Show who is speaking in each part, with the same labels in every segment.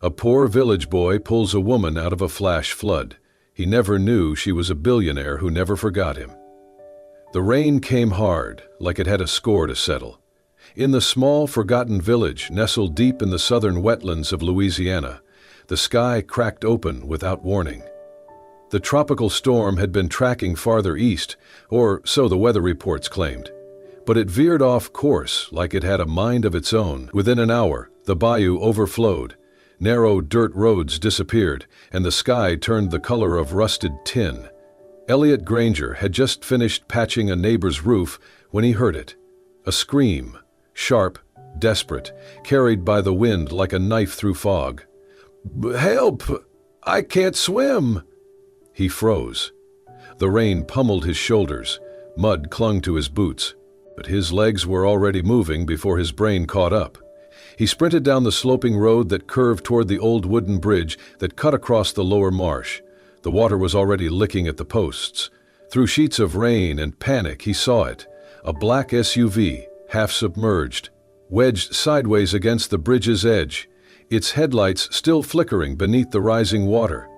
Speaker 1: A poor village boy pulls a woman out of a flash flood. He never knew she was a billionaire who never forgot him. The rain came hard, like it had a score to settle. In the small, forgotten village nestled deep in the southern wetlands of Louisiana, the sky cracked open without warning. The tropical storm had been tracking farther east, or so the weather reports claimed. But it veered off course like it had a mind of its own. Within an hour, the bayou overflowed. Narrow dirt roads disappeared, and the sky turned the color of rusted tin. Elliot Granger had just finished patching a neighbor's roof when he heard it. A scream, sharp, desperate, carried by the wind like a knife through fog. "Help! I can't swim!" He froze. The rain pummeled his shoulders. Mud clung to his boots. But his legs were already moving before his brain caught up. He sprinted down the sloping road that curved toward the old wooden bridge that cut across the lower marsh. The water was already licking at the posts. Through sheets of rain and panic, he saw it. A black SUV, half submerged, wedged sideways against the bridge's edge, its headlights still flickering beneath the rising water.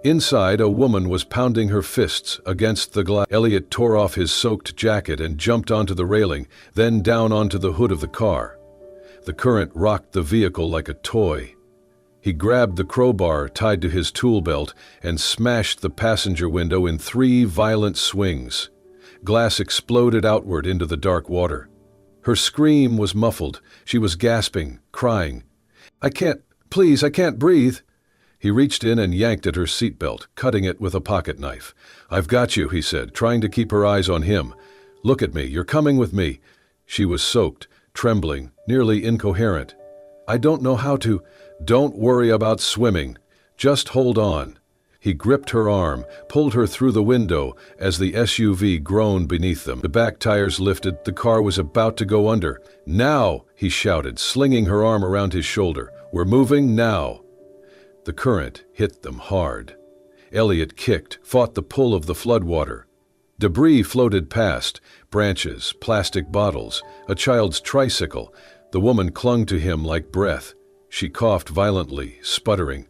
Speaker 1: Inside, a woman was pounding her fists against the glass. Elliot tore off his soaked jacket and jumped onto the railing, then down onto the hood of the car. The current rocked the vehicle like a toy. He grabbed the crowbar tied to his tool belt and smashed the passenger window in 3 violent swings. Glass exploded outward into the dark water. Her scream was muffled. She was gasping, crying. I can't breathe." He reached in and yanked at her seatbelt, cutting it with a pocket knife. "I've got you," he said, trying to keep her eyes on him. "Look at me, you're coming with me." She was soaked, trembling, nearly incoherent. "I don't know how to." "Don't worry about swimming. Just hold on." He gripped her arm, pulled her through the window as the SUV groaned beneath them. The back tires lifted, the car was about to go under. "Now!" he shouted, slinging her arm around his shoulder. "We're moving now." The current hit them hard. Elliot kicked, fought the pull of the floodwater. Debris floated past, branches, plastic bottles, a child's tricycle. The woman clung to him like breath. She coughed violently, sputtering.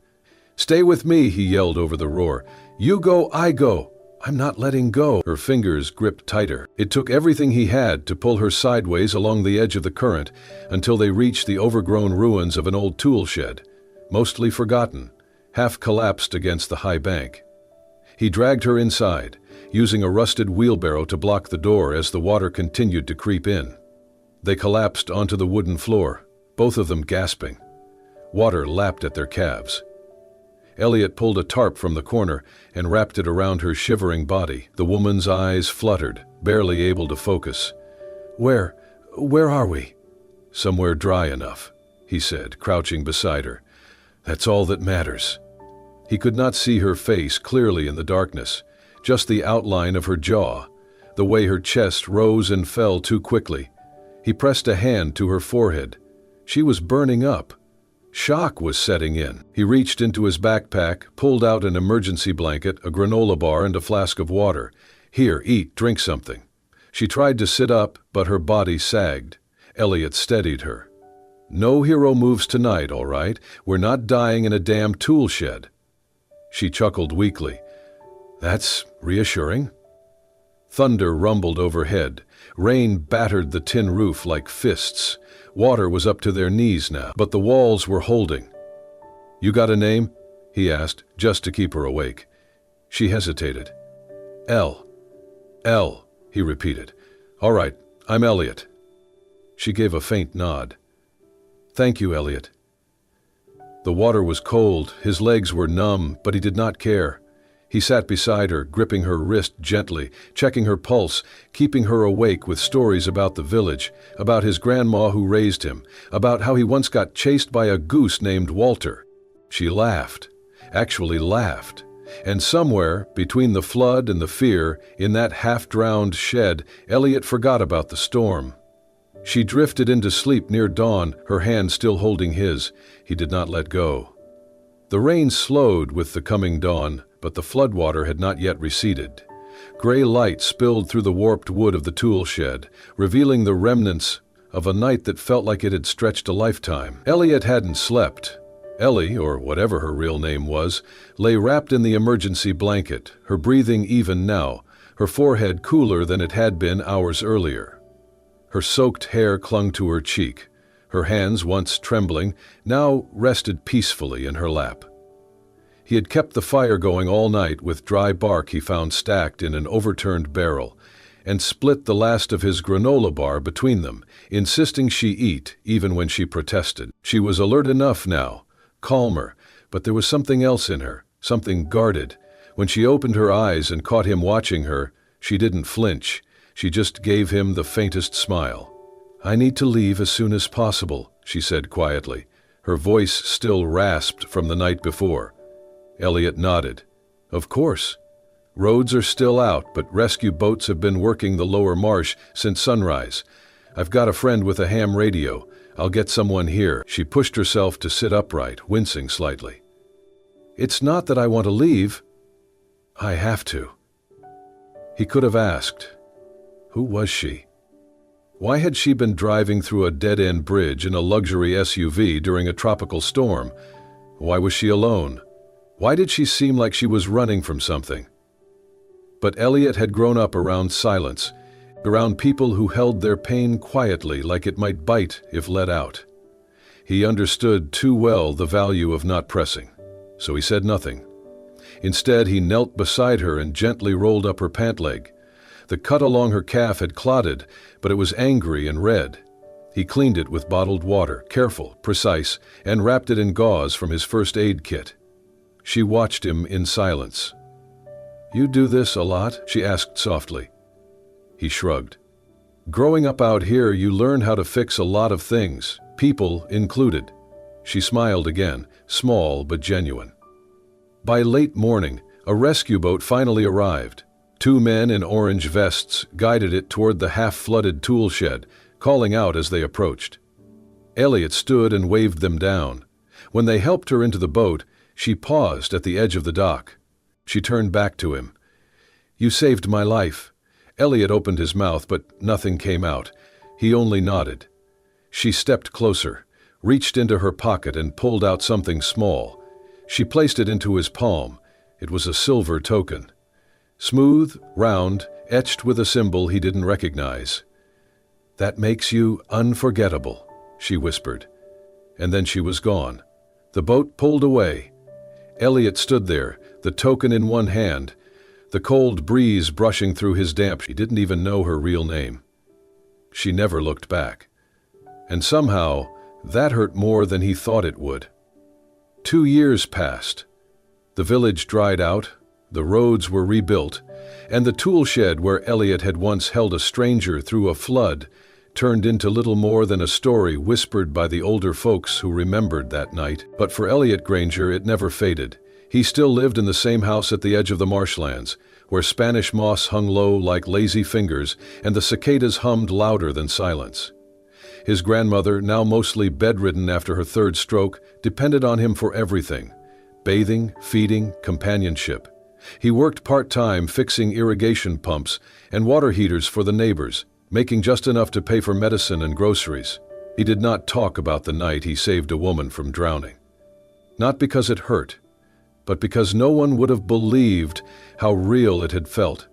Speaker 1: "Stay with me," he yelled over the roar. "You go, I go." "I'm not letting go." Her fingers gripped tighter. It took everything he had to pull her sideways along the edge of the current until they reached the overgrown ruins of an old tool shed. Mostly forgotten, half collapsed against the high bank. He dragged her inside, using a rusted wheelbarrow to block the door as the water continued to creep in. They collapsed onto the wooden floor, both of them gasping. Water lapped at their calves. Elliot pulled a tarp from the corner and wrapped it around her shivering body. The woman's eyes fluttered, barely able to focus. Where are we?" "Somewhere dry enough," he said, crouching beside her. "That's all that matters." He could not see her face clearly in the darkness, just the outline of her jaw, the way her chest rose and fell too quickly. He pressed a hand to her forehead. She was burning up. Shock was setting in. He reached into his backpack, pulled out an emergency blanket, a granola bar, and a flask of water. "Here, eat, drink something." She tried to sit up, but her body sagged. Elliot steadied her. "No hero moves tonight, all right? We're not dying in a damn tool shed." She chuckled weakly. "That's reassuring." Thunder rumbled overhead. Rain battered the tin roof like fists. Water was up to their knees now, but the walls were holding. "You got a name?" he asked, just to keep her awake. She hesitated. "L. L," he repeated. "All right, I'm Elliot." She gave a faint nod. "Thank you, Elliot." The water was cold, his legs were numb, but he did not care. He sat beside her, gripping her wrist gently, checking her pulse, keeping her awake with stories about the village, about his grandma who raised him, about how he once got chased by a goose named Walter. She laughed, actually laughed, and somewhere, between the flood and the fear, in that half-drowned shed, Elliot forgot about the storm. She drifted into sleep near dawn, her hand still holding his. He did not let go. The rain slowed with the coming dawn, but the floodwater had not yet receded. Gray light spilled through the warped wood of the tool shed, revealing the remnants of a night that felt like it had stretched a lifetime. Elliot hadn't slept. Ellie, or whatever her real name was, lay wrapped in the emergency blanket, her breathing even now, her forehead cooler than it had been hours earlier. Her soaked hair clung to her cheek. Her hands, once trembling, now rested peacefully in her lap. He had kept the fire going all night with dry bark he found stacked in an overturned barrel, and split the last of his granola bar between them, insisting she eat even when she protested. She was alert enough now, calmer, but there was something else in her, something guarded. When she opened her eyes and caught him watching her, she didn't flinch. She just gave him the faintest smile. "I need to leave as soon as possible," she said quietly, her voice still rasped from the night before. Elliot nodded. "Of course. Roads are still out, but rescue boats have been working the lower marsh since sunrise. I've got a friend with a ham radio. I'll get someone here." She pushed herself to sit upright, wincing slightly. "It's not that I want to leave. I have to." He could have asked. Who was she? Why had she been driving through a dead-end bridge in a luxury SUV during a tropical storm? Why was she alone? Why did she seem like she was running from something? But Elliot had grown up around silence, around people who held their pain quietly like it might bite if let out. He understood too well the value of not pressing, so he said nothing. Instead, he knelt beside her and gently rolled up her pant leg. The cut along her calf had clotted, but it was angry and red. He cleaned it with bottled water, careful, precise, and wrapped it in gauze from his first aid kit. She watched him in silence. "You do this a lot?" she asked softly. He shrugged. "Growing up out here, you learn how to fix a lot of things, people included." She smiled again, small but genuine. By late morning, a rescue boat finally arrived. 2 men in orange vests guided it toward the half-flooded tool shed, calling out as they approached. Elliot stood and waved them down. When they helped her into the boat, she paused at the edge of the dock. She turned back to him. "You saved my life." Elliot opened his mouth, but nothing came out. He only nodded. She stepped closer, reached into her pocket and pulled out something small. She placed it into his palm. It was a silver token. Smooth, round, etched with a symbol he didn't recognize. "That makes you unforgettable," she whispered. And then she was gone. The boat pulled away. Elliot stood there, the token in one hand, the cold breeze brushing through his damp. He didn't even know her real name. She never looked back. And somehow, that hurt more than he thought it would. 2 years passed. The village dried out, the roads were rebuilt, and the tool shed where Elliot had once held a stranger through a flood turned into little more than a story whispered by the older folks who remembered that night. But for Elliot Granger, it never faded. He still lived in the same house at the edge of the marshlands, where Spanish moss hung low like lazy fingers and the cicadas hummed louder than silence. His grandmother, now mostly bedridden after her 3rd stroke, depended on him for everything: bathing, feeding, companionship. He worked part-time fixing irrigation pumps and water heaters for the neighbors, making just enough to pay for medicine and groceries. He did not talk about the night he saved a woman from drowning. Not because it hurt, but because no one would have believed how real it had felt.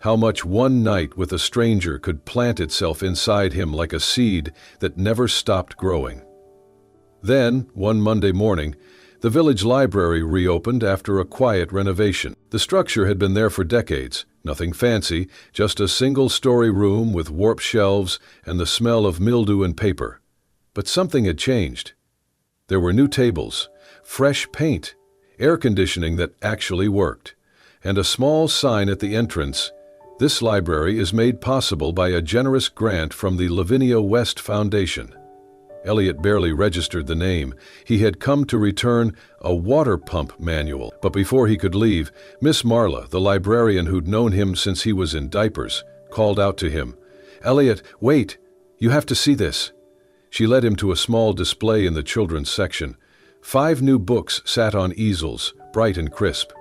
Speaker 1: How much one night with a stranger could plant itself inside him like a seed that never stopped growing. Then, one Monday morning, the village library reopened after a quiet renovation. The structure had been there for decades, nothing fancy, just a single-story room with warped shelves and the smell of mildew and paper. But something had changed. There were new tables, fresh paint, air conditioning that actually worked, and a small sign at the entrance: "This library is made possible by a generous grant from the Lavinia West Foundation." Elliot barely registered the name. He had come to return a water pump manual. But before he could leave, Miss Marla, the librarian who'd known him since he was in diapers, called out to him, "Elliot, wait! You have to see this." She led him to a small display in the children's section. 5 new books sat on easels, bright and crisp.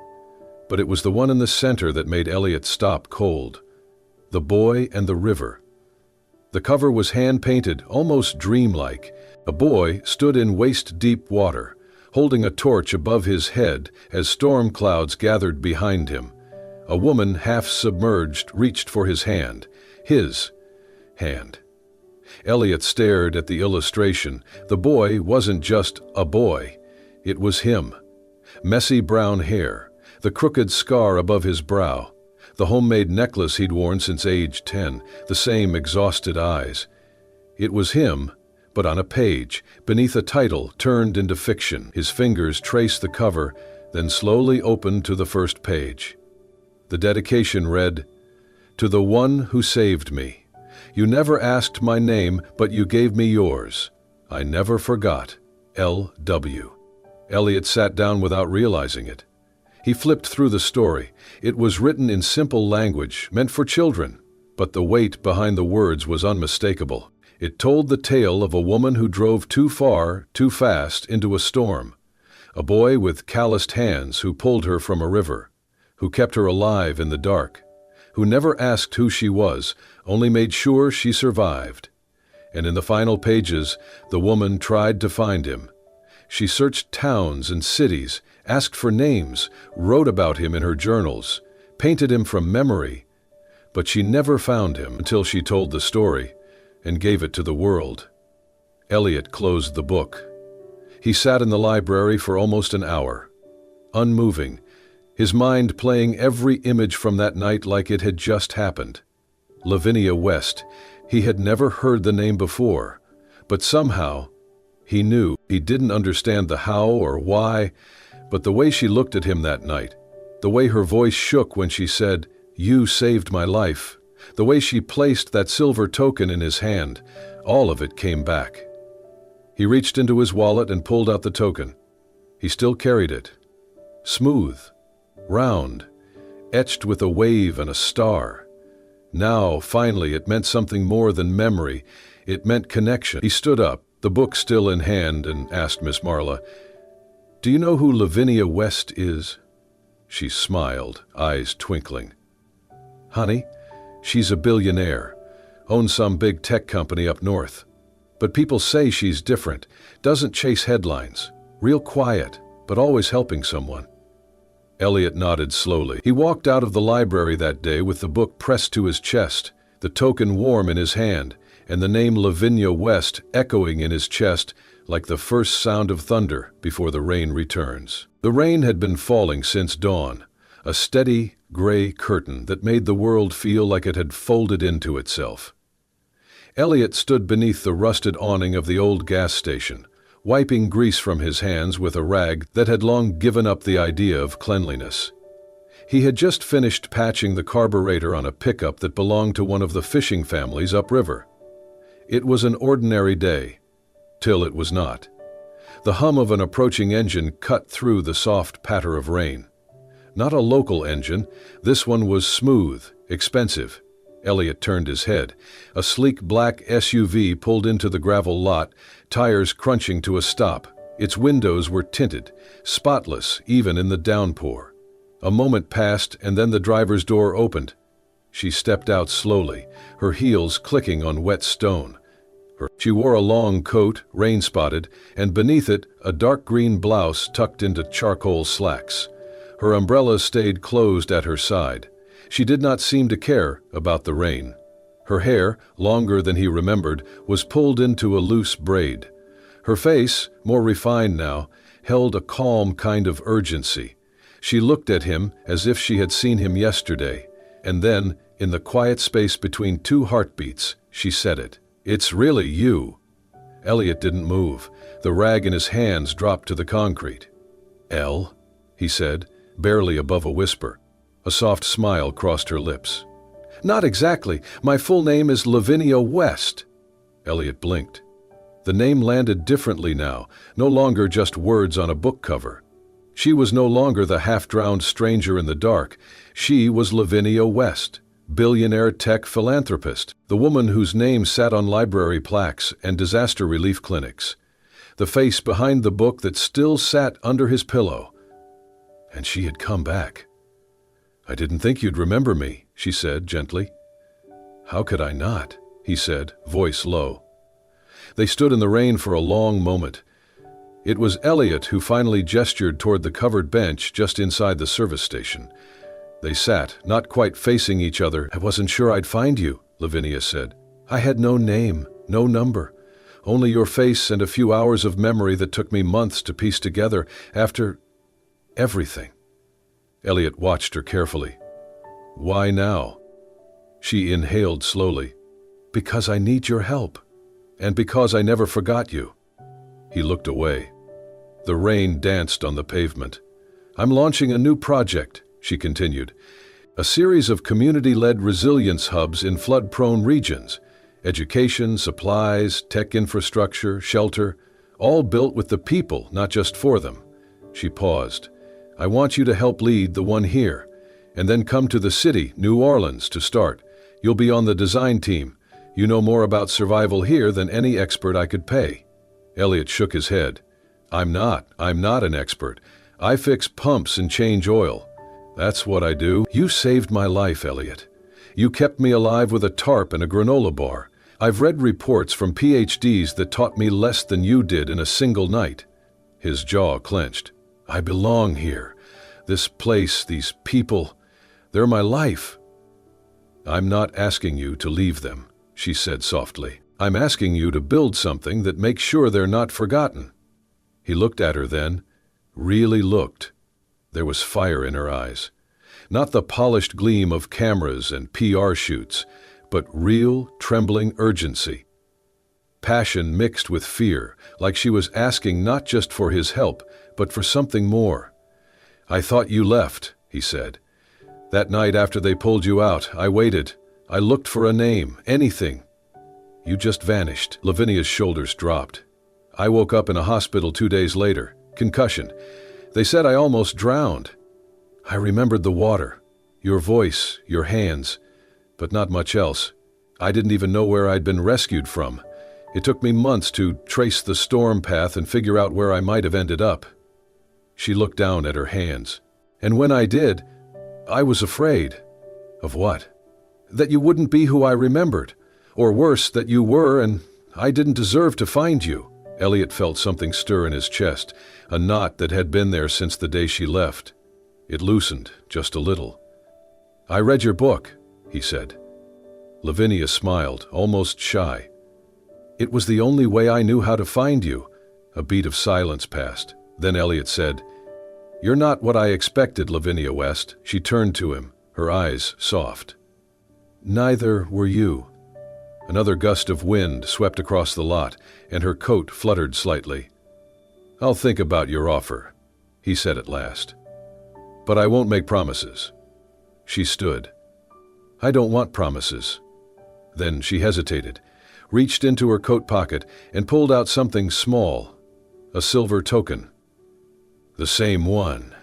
Speaker 1: But it was the one in the center that made Elliot stop cold. The Boy and the River. The cover was hand-painted, almost dreamlike. A boy stood in waist-deep water, holding a torch above his head as storm clouds gathered behind him. A woman, half submerged, reached for his hand. His hand. Elliot stared at the illustration. The boy wasn't just a boy. It was him. Messy brown hair, the crooked scar above his brow, the homemade necklace he'd worn since age 10, the same exhausted eyes. It was him, but on a page, beneath a title turned into fiction. His fingers traced the cover, then slowly opened to the first page. The dedication read, "To the one who saved me. You never asked my name, but you gave me yours. I never forgot. L.W." Elliot sat down without realizing it. He flipped through the story. It was written in simple language, meant for children, but the weight behind the words was unmistakable. It told the tale of a woman who drove too far, too fast, into a storm. A boy with calloused hands who pulled her from a river, who kept her alive in the dark, who never asked who she was, only made sure she survived. And in the final pages, the woman tried to find him. She searched towns and cities, asked for names, wrote about him in her journals, painted him from memory, but she never found him until she told the story and gave it to the world. Elliot closed the book. He sat in the library for almost an hour, unmoving, his mind playing every image from that night like it had just happened. Lavinia West. He had never heard the name before, but somehow he knew. He didn't understand the how or why, but the way she looked at him that night, the way her voice shook when she said, "You saved my life," the way she placed that silver token in his hand, all of it came back. He reached into his wallet and pulled out the token. He still carried it. Smooth, round, etched with a wave and a star. Now, finally, it meant something more than memory. It meant connection. He stood up, the book still in hand, and asked Miss Marla, "Do you know who Lavinia West is?" She smiled, eyes twinkling. "Honey, she's a billionaire, owns some big tech company up north. But people say she's different, doesn't chase headlines, real quiet, but always helping someone." Elliot nodded slowly. He walked out of the library that day with the book pressed to his chest, the token warm in his hand, and the name Lavinia West echoing in his chest like the first sound of thunder before the rain returns. The rain had been falling since dawn, a steady, gray curtain that made the world feel like it had folded into itself. Elliot stood beneath the rusted awning of the old gas station, wiping grease from his hands with a rag that had long given up the idea of cleanliness. He had just finished patching the carburetor on a pickup that belonged to one of the fishing families upriver. It was an ordinary day, till it was not. The hum of an approaching engine cut through the soft patter of rain. Not a local engine, this one was smooth, expensive. Elliot turned his head. A sleek black SUV pulled into the gravel lot, tires crunching to a stop. Its windows were tinted, spotless even in the downpour. A moment passed and then the driver's door opened. She stepped out slowly, her heels clicking on wet stone. She wore a long coat, rain-spotted, and beneath it a dark green blouse tucked into charcoal slacks. Her umbrella stayed closed at her side. She did not seem to care about the rain. Her hair, longer than he remembered, was pulled into a loose braid. Her face, more refined now, held a calm kind of urgency. She looked at him as if she had seen him yesterday, and then, in the quiet space between two heartbeats, she said it. "It's really you." Elliot didn't move. The rag in his hands dropped to the concrete. "Elle?" he said, barely above a whisper. A soft smile crossed her lips. "Not exactly. My full name is Lavinia West." Elliot blinked. The name landed differently now, no longer just words on a book cover. She was no longer the half-drowned stranger in the dark. She was Lavinia West, billionaire tech philanthropist, the woman whose name sat on library plaques and disaster relief clinics, the face behind the book that still sat under his pillow. And she had come back. "I didn't think you'd remember me," she said gently. "How could I not?" he said, voice low. They stood in the rain for a long moment. It was Elliot who finally gestured toward the covered bench just inside the service station. They sat, not quite facing each other. "I wasn't sure I'd find you," Lavinia said. "I had no name, no number. Only your face and a few hours of memory that took me months to piece together after everything." Elliot watched her carefully. "Why now?" She inhaled slowly. "Because I need your help. And because I never forgot you." He looked away. The rain danced on the pavement. "I'm launching a new project," she continued. "A series of community-led resilience hubs in flood-prone regions. Education, supplies, tech infrastructure, shelter, all built with the people, not just for them." She paused. "I want you to help lead the one here, and then come to the city, New Orleans, to start. You'll be on the design team. You know more about survival here than any expert I could pay." Elliot shook his head. I'm not an expert. I fix pumps and change oil. That's what I do." "You saved my life, Elliot. You kept me alive with a tarp and a granola bar. I've read reports from PhDs that taught me less than you did in a single night." His jaw clenched. "I belong here. This place, these people, they're my life." "I'm not asking you to leave them," she said softly. "I'm asking you to build something that makes sure they're not forgotten." He looked at her then, really looked. There was fire in her eyes. Not the polished gleam of cameras and PR shoots, but real, trembling urgency. Passion mixed with fear, like she was asking not just for his help, but for something more. "I thought you left," he said. "That night after they pulled you out, I waited. I looked for a name, anything. You just vanished." Lavinia's shoulders dropped. "I woke up in a hospital 2 days later. Concussion. They said I almost drowned. I remembered the water, your voice, your hands, but not much else. I didn't even know where I'd been rescued from. It took me months to trace the storm path and figure out where I might have ended up." She looked down at her hands. "And when I did, I was afraid." "Of what?" "That you wouldn't be who I remembered. Or worse, that you were, and I didn't deserve to find you." Elliot felt something stir in his chest, a knot that had been there since the day she left. It loosened, just a little. "I read your book," he said. Lavinia smiled, almost shy. "It was the only way I knew how to find you." A beat of silence passed. Then Elliot said, "You're not what I expected, Lavinia West." She turned to him, her eyes soft. "Neither were you." Another gust of wind swept across the lot, and her coat fluttered slightly. "I'll think about your offer," he said at last. "But I won't make promises." She stood. "I don't want promises." Then she hesitated, reached into her coat pocket, and pulled out something small, a silver token. "The same one."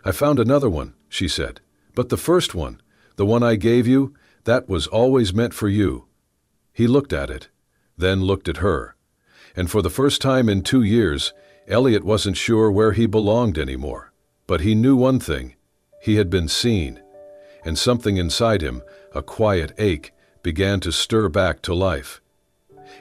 Speaker 1: "I found another one," she said. "But the first one, the one I gave you, that was always meant for you." He looked at it, then looked at her. And for the first time in 2 years, Elliot wasn't sure where he belonged anymore. But he knew one thing. He had been seen. And something inside him, a quiet ache, began to stir back to life.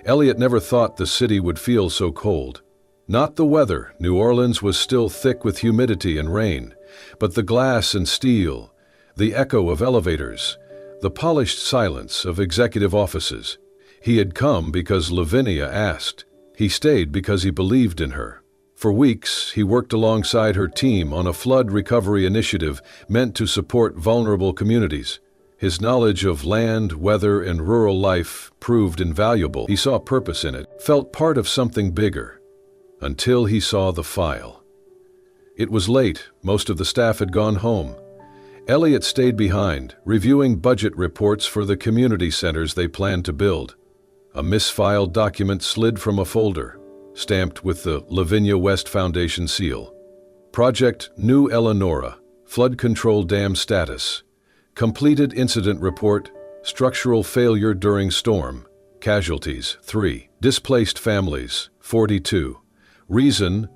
Speaker 1: Elliot never thought the city would feel so cold. Not the weather. New Orleans was still thick with humidity and rain. But the glass and steel, the echo of elevators, the polished silence of executive offices. He had come because Lavinia asked. He stayed because he believed in her. For weeks, he worked alongside her team on a flood recovery initiative meant to support vulnerable communities. His knowledge of land, weather, and rural life proved invaluable. He saw purpose in it, felt part of something bigger, until he saw the file. It was late. Most of the staff had gone home. Elliot stayed behind, reviewing budget reports for the community centers they planned to build. A misfiled document slid from a folder, stamped with the Lavinia West Foundation seal. Project New Eleanora, Flood Control Dam Status. Completed Incident Report, Structural Failure During Storm. Casualties, 3. Displaced Families, 42. Reason,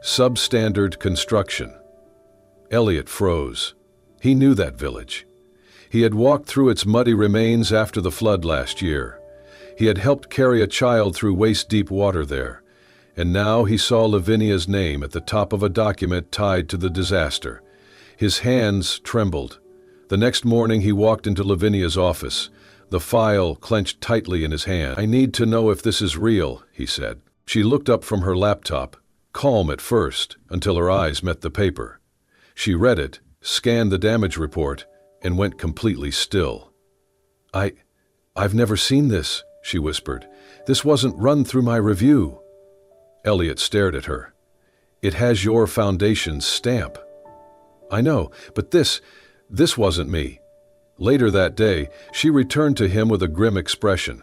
Speaker 1: Substandard Construction. Elliot froze. He knew that village. He had walked through its muddy remains after the flood last year. He had helped carry a child through waist-deep water there, And now he saw Lavinia's name at the top of a document tied to the disaster. His hands trembled. The next morning he walked into Lavinia's office, the file clenched tightly in his hand. "I need to know if this is real," he said. She looked up from her laptop, calm at first, until her eyes met the paper. She read it, scanned the damage report, and went completely still. I've never seen this," she whispered. "This wasn't run through my review." Elliot stared at her. "It has your foundation's stamp." "I know, but this wasn't me." Later that day, she returned to him with a grim expression.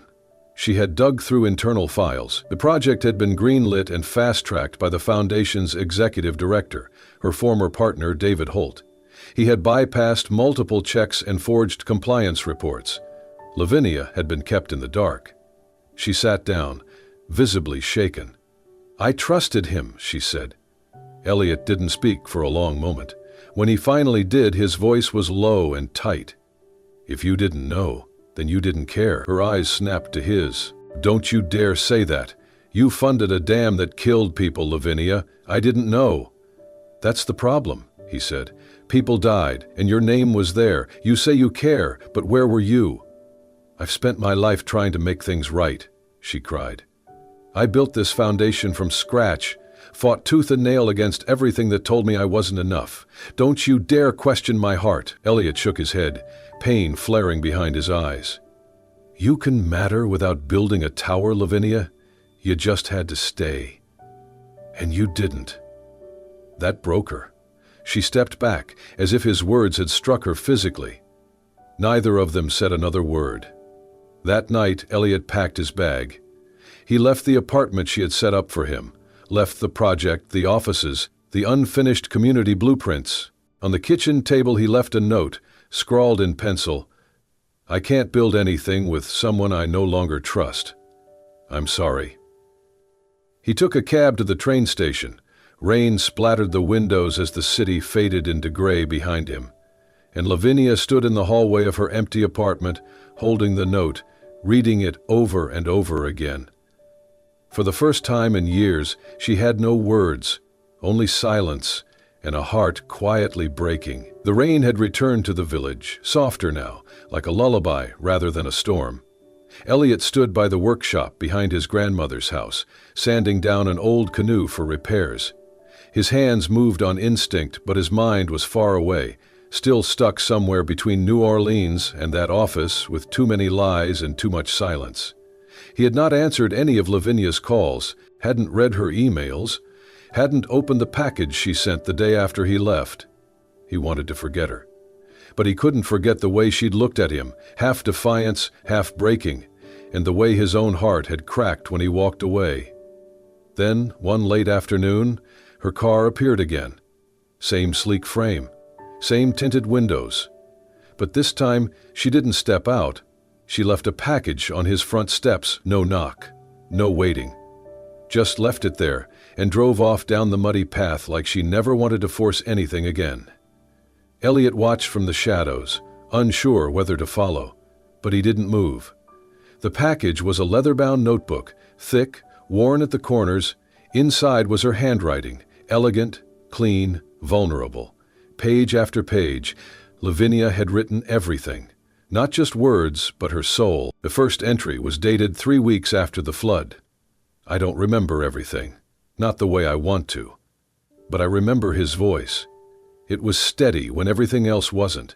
Speaker 1: She had dug through internal files. The project had been greenlit and fast-tracked by the Foundation's executive director, her former partner David Holt. He had bypassed multiple checks and forged compliance reports. Lavinia had been kept in the dark. She sat down, visibly shaken. "I trusted him," she said. Elliot didn't speak for a long moment. When he finally did, his voice was low and tight. "If you didn't know, then you didn't care." Her eyes snapped to his. "Don't you dare say that. You funded a dam that killed people, Lavinia. I didn't know." "That's the problem," he said. "People died, and your name was there. You say you care, but where were you?" "I've spent my life trying to make things right," she cried. "I built this foundation from scratch, fought tooth and nail against everything that told me I wasn't enough. Don't you dare question my heart." Elliot shook his head, pain flaring behind his eyes. "You can matter without building a tower, Lavinia. You just had to stay. And you didn't." That broke her. She stepped back, as if his words had struck her physically. Neither of them said another word. That night, Elliot packed his bag. He left the apartment she had set up for him, left the project, the offices, the unfinished community blueprints. On the kitchen table he left a note, scrawled in pencil, "I can't build anything with someone I no longer trust. I'm sorry." He took a cab to the train station. Rain splattered the windows as the city faded into gray behind him. And Lavinia stood in the hallway of her empty apartment, holding the note, reading it over and over again. For the first time in years, she had no words, only silence, and a heart quietly breaking. The rain had returned to the village, softer now, like a lullaby rather than a storm. Elliot stood by the workshop behind his grandmother's house, sanding down an old canoe for repairs. His hands moved on instinct, but his mind was far away, still stuck somewhere between New Orleans and that office with too many lies and too much silence. He had not answered any of Lavinia's calls, hadn't read her emails, hadn't opened the package she sent the day after he left. He wanted to forget her. But he couldn't forget the way she'd looked at him, half defiance, half breaking, and the way his own heart had cracked when he walked away. Then, one late afternoon, her car appeared again. Same sleek frame, same tinted windows. But this time, she didn't step out. She left a package on his front steps, no knock, no waiting. Just left it there and drove off down the muddy path like she never wanted to force anything again. Elliot watched from the shadows, unsure whether to follow, but he didn't move. The package was a leather-bound notebook, thick, worn at the corners. Inside was her handwriting, elegant, clean, vulnerable. Page after page, Lavinia had written everything. Not just words, but her soul. The first entry was dated 3 weeks after the flood. "I don't remember everything, not the way I want to. But I remember his voice. It was steady when everything else wasn't.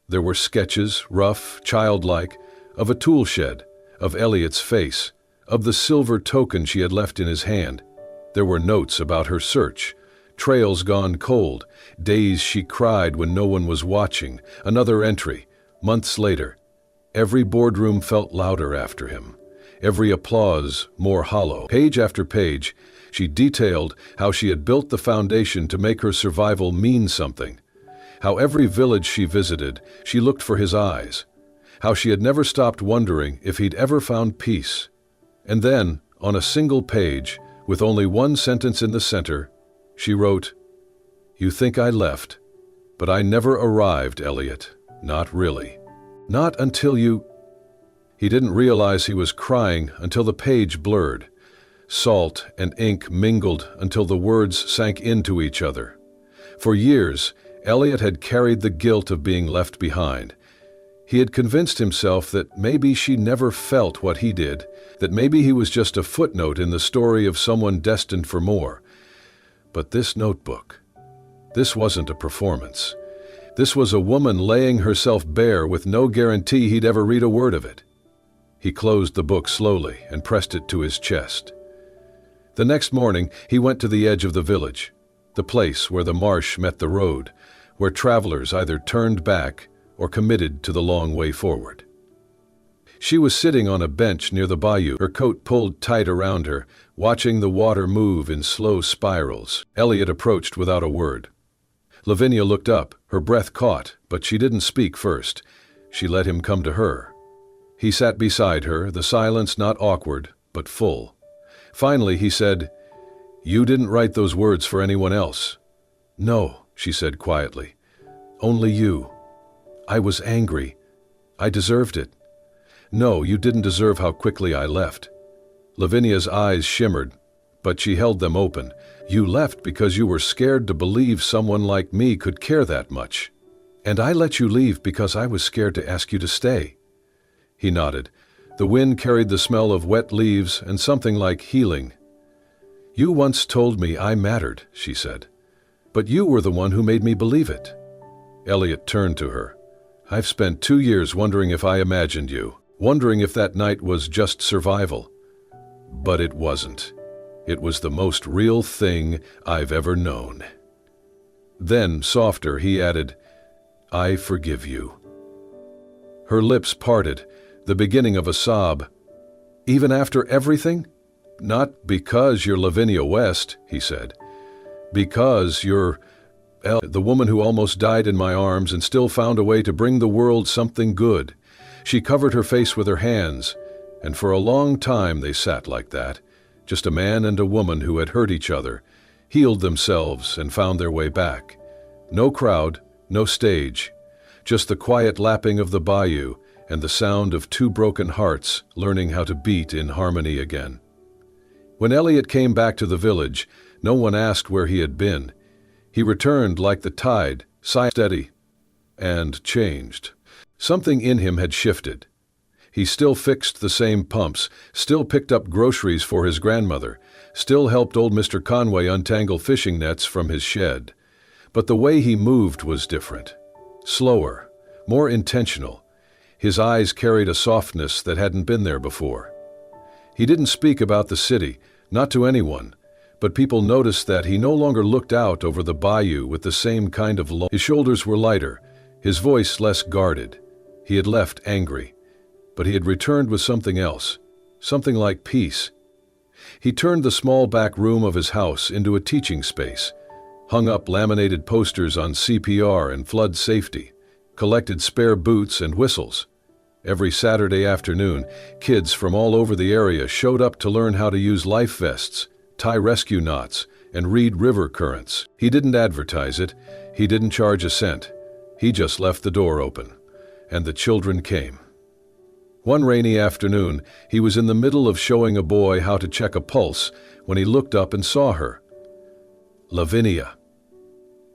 Speaker 1: There were sketches, rough, childlike, of a tool shed, of Elliot's face, of the silver token she had left in his hand. There were notes about her search, trails gone cold, days she cried when no one was watching. Another entry, months later. Every boardroom felt louder after him. Every applause more hollow. Page after page, she detailed how she had built the foundation to make her survival mean something. How every village she visited, she looked for his eyes. How she had never stopped wondering if he'd ever found peace. And then, on a single page, with only one sentence in the center, she wrote, "You think I left, but I never arrived, Elliot. Not really. Not until you..." He didn't realize he was crying until the page blurred. Salt and ink mingled until the words sank into each other. For years, Elliot had carried the guilt of being left behind. He had convinced himself that maybe she never felt what he did, that maybe he was just a footnote in the story of someone destined for more. But this notebook, this wasn't a performance. This was a woman laying herself bare with no guarantee he'd ever read a word of it. He closed the book slowly and pressed it to his chest. The next morning, he went to the edge of the village, the place where the marsh met the road, where travelers either turned back or committed to the long way forward. She was sitting on a bench near the bayou, her coat pulled tight around her, watching the water move in slow spirals. Elliot approached without a word. Lavinia looked up, her breath caught, but she didn't speak first. She let him come to her. He sat beside her, the silence not awkward, but full. Finally, he said, "You didn't write those words for anyone else." "No," she said quietly. "Only you. I was angry. I deserved it." "No, you didn't deserve how quickly I left." Lavinia's eyes shimmered, but she held them open. "You left because you were scared to believe someone like me could care that much. And I let you leave because I was scared to ask you to stay." He nodded. The wind carried the smell of wet leaves and something like healing. "You once told me I mattered," she said. "But you were the one who made me believe it." Elliot turned to her. "I've spent 2 years wondering if I imagined you, wondering if that night was just survival. But it wasn't. It was the most real thing I've ever known." Then, softer, he added, "I forgive you." Her lips parted, the beginning of a sob. "Even after everything?" "Not because you're Lavinia West," he said. "Because you're the woman who almost died in my arms and still found a way to bring the world something good." She covered her face with her hands, and for a long time they sat like that, just a man and a woman who had hurt each other, healed themselves and found their way back. No crowd, no stage, just the quiet lapping of the bayou and the sound of 2 broken hearts learning how to beat in harmony again. When Elliot came back to the village, no one asked where he had been. He returned like the tide, steady, and changed. Something in him had shifted. He still fixed the same pumps, still picked up groceries for his grandmother, still helped old Mr. Conway untangle fishing nets from his shed. But the way he moved was different. Slower, more intentional. His eyes carried a softness that hadn't been there before. He didn't speak about the city, not to anyone, but people noticed that he no longer looked out over the bayou with the same kind of His shoulders were lighter, his voice less guarded. He had left angry, but he had returned with something else, something like peace. He turned the small back room of his house into a teaching space, hung up laminated posters on CPR and flood safety, collected spare boots and whistles. Every Saturday afternoon, kids from all over the area showed up to learn how to use life vests, tie rescue knots, and read river currents. He didn't advertise it. He didn't charge a cent. He just left the door open, and the children came. One rainy afternoon, he was in the middle of showing a boy how to check a pulse when he looked up and saw her. Lavinia.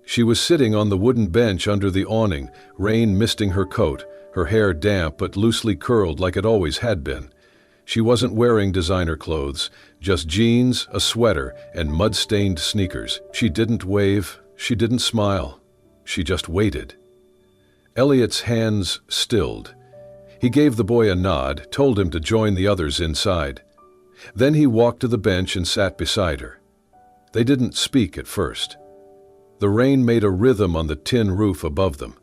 Speaker 1: She was sitting on the wooden bench under the awning, rain misting her coat, her hair damp but loosely curled like it always had been. She wasn't wearing designer clothes, just jeans, a sweater, and mud-stained sneakers. She didn't wave, she didn't smile. She just waited. Elliot's hands stilled. He gave the boy a nod, told him to join the others inside. Then he walked to the bench and sat beside her. They didn't speak at first. The rain made a rhythm on the tin roof above them.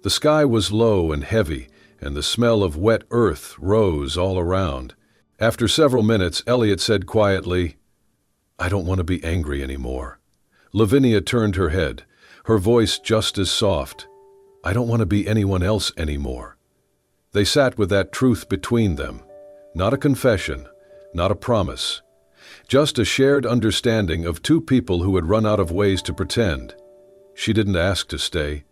Speaker 1: The sky was low and heavy, and the smell of wet earth rose all around. After several minutes, Elliot said quietly, "I don't want to be angry anymore." Lavinia turned her head, her voice just as soft. "I don't want to be anyone else anymore." They sat with that truth between them. Not a confession, not a promise. Just a shared understanding of 2 people who had run out of ways to pretend. She didn't ask to stay.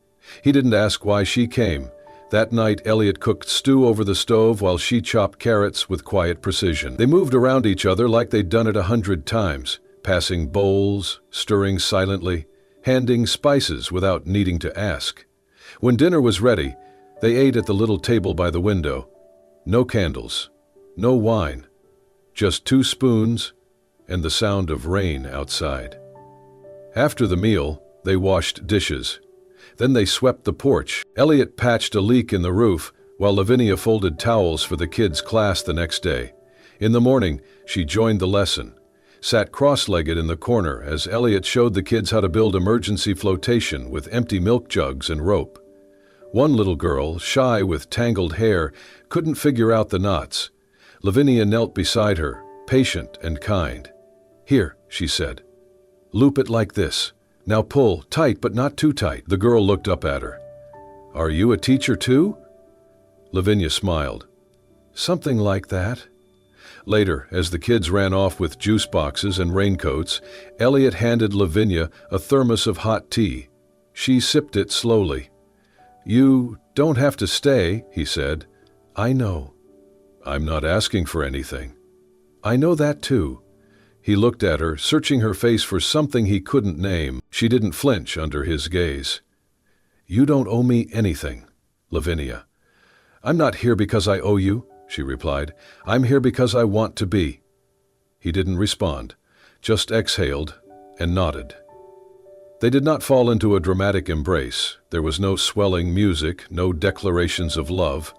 Speaker 1: He didn't ask why she came. That night, Elliot cooked stew over the stove while she chopped carrots with quiet precision. They moved around each other like they'd done it 100 times, passing bowls, stirring silently, handing spices without needing to ask. When dinner was ready, they ate at the little table by the window. No candles, no wine, just 2 spoons and the sound of rain outside. After the meal, they washed dishes. Then they swept the porch. Elliot patched a leak in the roof, while Lavinia folded towels for the kids' class the next day. In the morning, she joined the lesson, sat cross-legged in the corner as Elliot showed the kids how to build emergency flotation with empty milk jugs and rope. One little girl, shy with tangled hair, couldn't figure out the knots. Lavinia knelt beside her, patient and kind. "Here," she said. "Loop it like this. Now pull, tight but not too tight." The girl looked up at her. "Are you a teacher too?" Lavinia smiled. "Something like that." Later, as the kids ran off with juice boxes and raincoats, Elliot handed Lavinia a thermos of hot tea. She sipped it slowly. "You don't have to stay," he said. "I know." "I'm not asking for anything." "I know that too." He looked at her, searching her face for something he couldn't name. She didn't flinch under his gaze. "You don't owe me anything, Lavinia." "I'm not here because I owe you," she replied. "I'm here because I want to be." He didn't respond, just exhaled and nodded. They did not fall into a dramatic embrace. There was no swelling music, no declarations of love.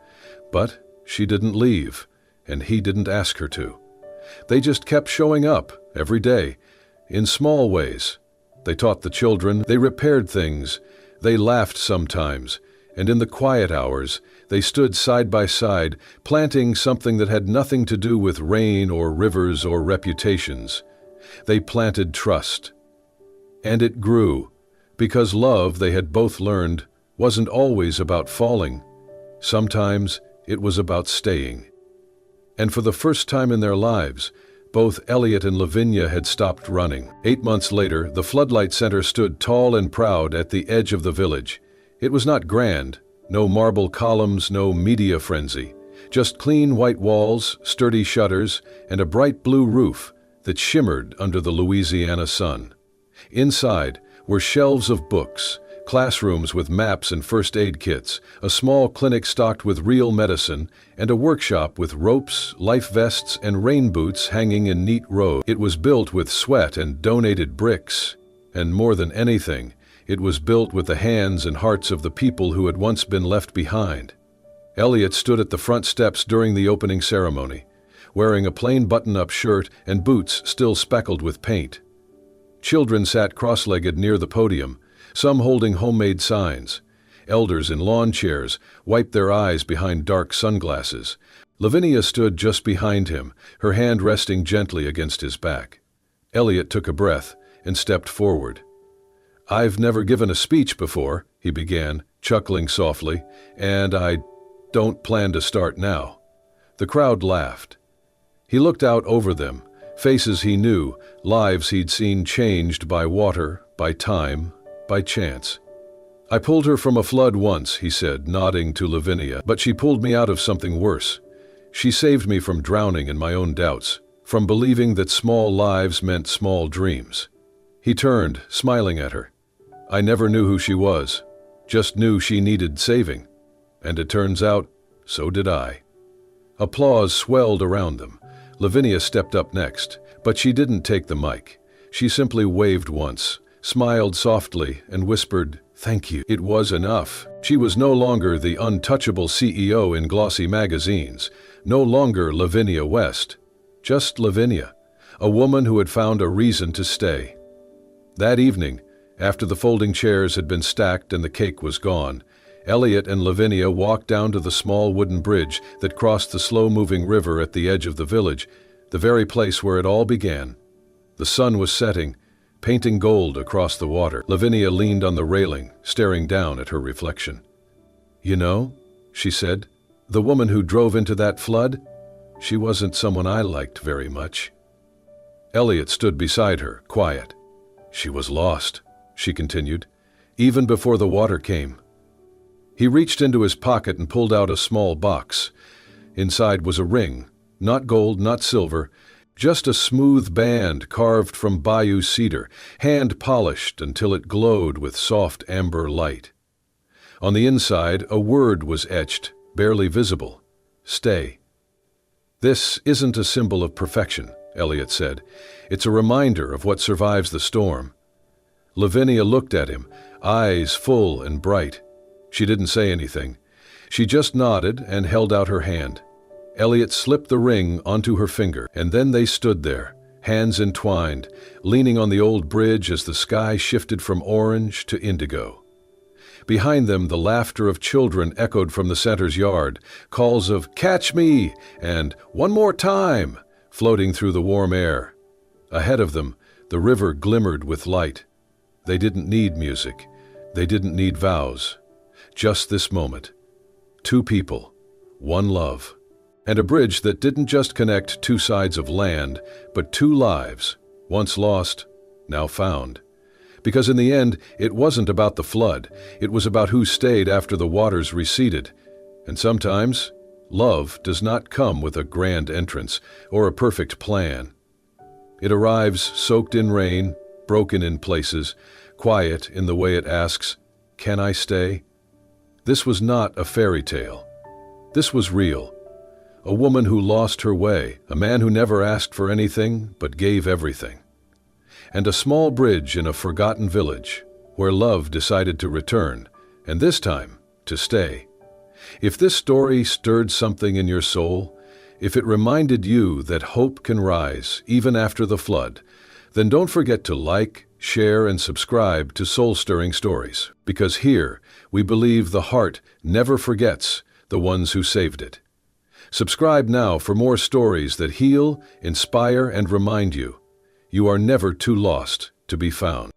Speaker 1: But she didn't leave, and he didn't ask her to. They just kept showing up, every day, in small ways. They taught the children, they repaired things, they laughed sometimes, and in the quiet hours, they stood side by side, planting something that had nothing to do with rain or rivers or reputations. They planted trust. And it grew, because love, they had both learned, wasn't always about falling. Sometimes it was about staying. And for the first time in their lives, both Elliot and Lavinia had stopped running. 8 months later, the Floodlight Center stood tall and proud at the edge of the village. It was not grand, no marble columns, no media frenzy, just clean white walls, sturdy shutters, and a bright blue roof that shimmered under the Louisiana sun. Inside were shelves of books, classrooms with maps and first aid kits, a small clinic stocked with real medicine, and a workshop with ropes, life vests, and rain boots hanging in neat rows. It was built with sweat and donated bricks, and more than anything, it was built with the hands and hearts of the people who had once been left behind. Elliot stood at the front steps during the opening ceremony, wearing a plain button-up shirt and boots still speckled with paint. Children sat cross-legged near the podium, some holding homemade signs. Elders in lawn chairs wiped their eyes behind dark sunglasses. Lavinia stood just behind him, her hand resting gently against his back. Elliot took a breath and stepped forward. "I've never given a speech before," he began, chuckling softly, "and I don't plan to start now." The crowd laughed. He looked out over them, faces he knew, lives he'd seen changed by water, by time, by chance. "I pulled her from a flood once," he said, nodding to Lavinia, "but she pulled me out of something worse. She saved me from drowning in my own doubts, from believing that small lives meant small dreams." He turned, smiling at her. "I never knew who she was, just knew she needed saving. And it turns out, so did I." Applause swelled around them. Lavinia stepped up next, but she didn't take the mic. She simply waved once, smiled softly, and whispered, "Thank you." It was enough. She was no longer the untouchable CEO in glossy magazines, no longer Lavinia West, just Lavinia, a woman who had found a reason to stay. That evening, after the folding chairs had been stacked and the cake was gone, Elliot and Lavinia walked down to the small wooden bridge that crossed the slow-moving river at the edge of the village, the very place where it all began. The sun was setting, painting gold across the water. Lavinia leaned on the railing, staring down at her reflection. "You know," she said, "the woman who drove into that flood, she wasn't someone I liked very much." Elliot stood beside her, quiet. "She was lost," she continued, "even before the water came. He reached into his pocket and pulled out a small box. Inside was a ring, not gold, not silver, just a smooth band carved from bayou cedar, hand-polished until it glowed with soft amber light. On the inside, a word was etched, barely visible. Stay. This isn't a symbol of perfection, Elliot said. It's a reminder of what survives the storm. Lavinia looked at him, eyes full and bright. She didn't say anything. She just nodded and held out her hand. Elliot slipped the ring onto her finger, and then they stood there, hands entwined, leaning on the old bridge as the sky shifted from orange to indigo. Behind them, the laughter of children echoed from the center's yard, calls of "Catch me!" and "One more time!" floating through the warm air. Ahead of them, the river glimmered with light. They didn't need music. They didn't need vows. Just this moment. Two people, one love, and a bridge that didn't just connect two sides of land, but two lives, once lost, now found. Because in the end, it wasn't about the flood. It was about who stayed after the waters receded. And sometimes, love does not come with a grand entrance or a perfect plan. It arrives soaked in rain, broken in places, quiet in the way it asks, "Can I stay?" This was not a fairy tale. This was real. A woman who lost her way, a man who never asked for anything but gave everything. And a small bridge in a forgotten village where love decided to return, and this time, to stay. If this story stirred something in your soul, if it reminded you that hope can rise even after the flood, then don't forget to like, share, and subscribe to Soul Stirring Stories, because here we believe the heart never forgets the ones who saved it. Subscribe now for more stories that heal, inspire, and remind you. You are never too lost to be found.